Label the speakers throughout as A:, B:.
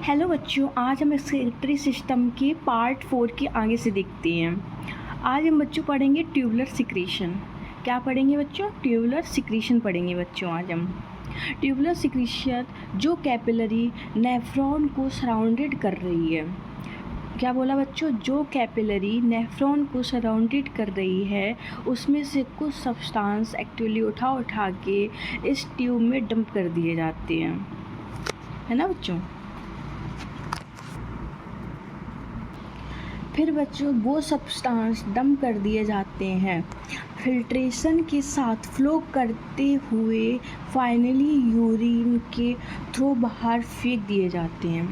A: Hello बच्चों, आज हम एक्सक्रीटरी सिस्टम के पार्ट 4 की आगे से देखते हैं। आज हम बच्चों पढ़ेंगे ट्यूबुलर सिक्रीशन। क्या पढ़ेंगे बच्चों? ट्यूबुलर सिक्रीशन पढ़ेंगे बच्चों आज हम। ट्यूबुलर सिक्रीशन जो कैपिलरी नेफ्रॉन को सराउंडेड कर रही है। क्या बोला बच्चों? जो कैपिलरी नेफ्रॉन को सराउंडेड कर रही है उसमें से कुछ सब्सटेंस एक्टिवली उठा के इस ट्यूब में डंप कर दिए जाते हैं, है ना बच्चों। फिर बच्चों वो सब्सटेंस डंप कर दिए जाते हैं, फिल्ट्रेशन के साथ फ्लो करते हुए फाइनली यूरिन के थ्रू बाहर फेंक दिए जाते हैं।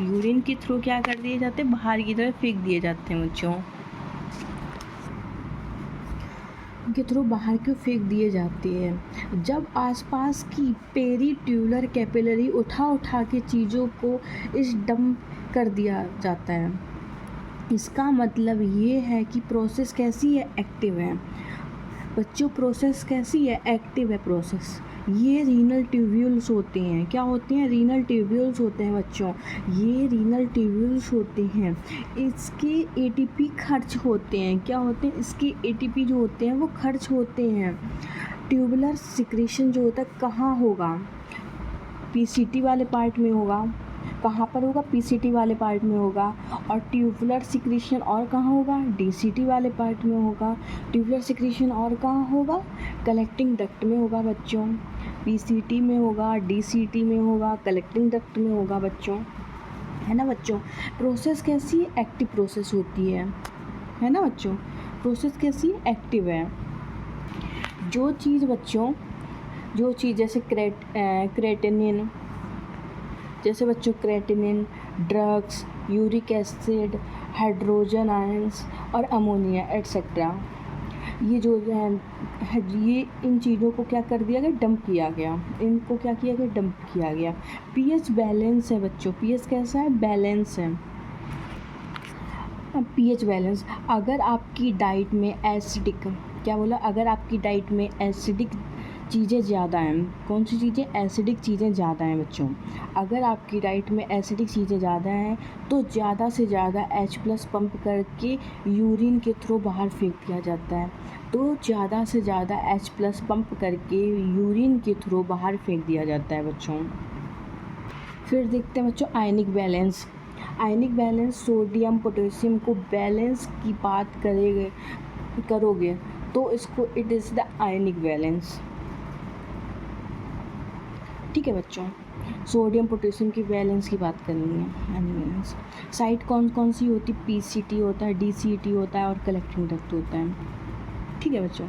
A: यूरिन के थ्रू क्या कर दिए जाते हैं? बाहर की तरफ फेंक दिए जाते हैं बच्चों के थ्रू बाहर क्यों फेंक दिए जाते हैं? जब आसपास की पेरी ट्यूबुलर कैपिलरी उठा के चीज़ों को इस डंप कर दिया जाता है। इसका मतलब ये है कि प्रोसेस कैसी है? एक्टिव है बच्चों। प्रोसेस कैसी है? एक्टिव है प्रोसेस। ये रीनल ट्यूब्यूल्स होते हैं। क्या होते हैं? रीनल ट्यूब्यूल्स होते हैं बच्चों। ये रीनल ट्यूब्यूल्स होते हैं। इसके एटीपी खर्च होते हैं। क्या होते हैं? इसके एटीपी जो होते हैं वो खर्च होते हैं। ट्यूबुलर सिक्रीशन जो होता है कहाँ होगा? पीसीटी वाले पार्ट में होगा। कहाँ पर होगा? पीसीटी वाले पार्ट में होगा। और ट्यूबुलर सिक्रीशन और कहाँ होगा? डीसीटी वाले पार्ट में होगा। ट्यूबुलर सिक्रीशन और कहाँ होगा? कलेक्टिंग डक्ट में होगा बच्चों। पीसीटी में होगा, डीसीटी में होगा, कलेक्टिंग डक्ट में होगा बच्चों, है ना बच्चों। प्रोसेस कैसी है? एक्टिव प्रोसेस होती है ना बच्चों। प्रोसेस कैसी है? एक्टिव है। जो चीज़ बच्चों, जो चीज़ जैसे क्रेटिनिन, जैसे बच्चों creatinine, drugs, uric acid, hydrogen ions और अमोनिया एट्सेट्रा, ये जो है ये इन चीज़ों को क्या कर दिया गया? डंप किया गया। इनको क्या किया गया? डंप किया गया। पीएच बैलेंस है बच्चों। पीएच कैसा है? बैलेंस है। PH balance. अगर आपकी डाइट में एसिडिक, क्या बोला? अगर आपकी डाइट में एसिडिक चीज़ें ज़्यादा हैं, कौन सी चीज़ें? एसिडिक चीज़ें ज़्यादा हैं बच्चों। अगर आपकी डाइट में एसिडिक चीज़ें ज़्यादा हैं तो ज़्यादा से ज़्यादा H+ पंप करके यूरिन के थ्रू बाहर फेंक दिया जाता है। तो ज़्यादा से ज़्यादा H+ पंप करके यूरिन के थ्रू बाहर फेंक दिया जाता है बच्चों। फिर देखते हैं बच्चों ionic balance. Ionic balance, sodium potassium को बैलेंस की बात करोगे तो इसको it is the ionic balance. ठीक है बच्चों, सोडियम पोटेशियम की बैलेंस की बात करनी है। आयनिक बैलेंस साइट कौन कौन सी होती? पीसीटी होता है, डीसीटी होता है और कलेक्टिंग डक्ट होता है। ठीक है बच्चों।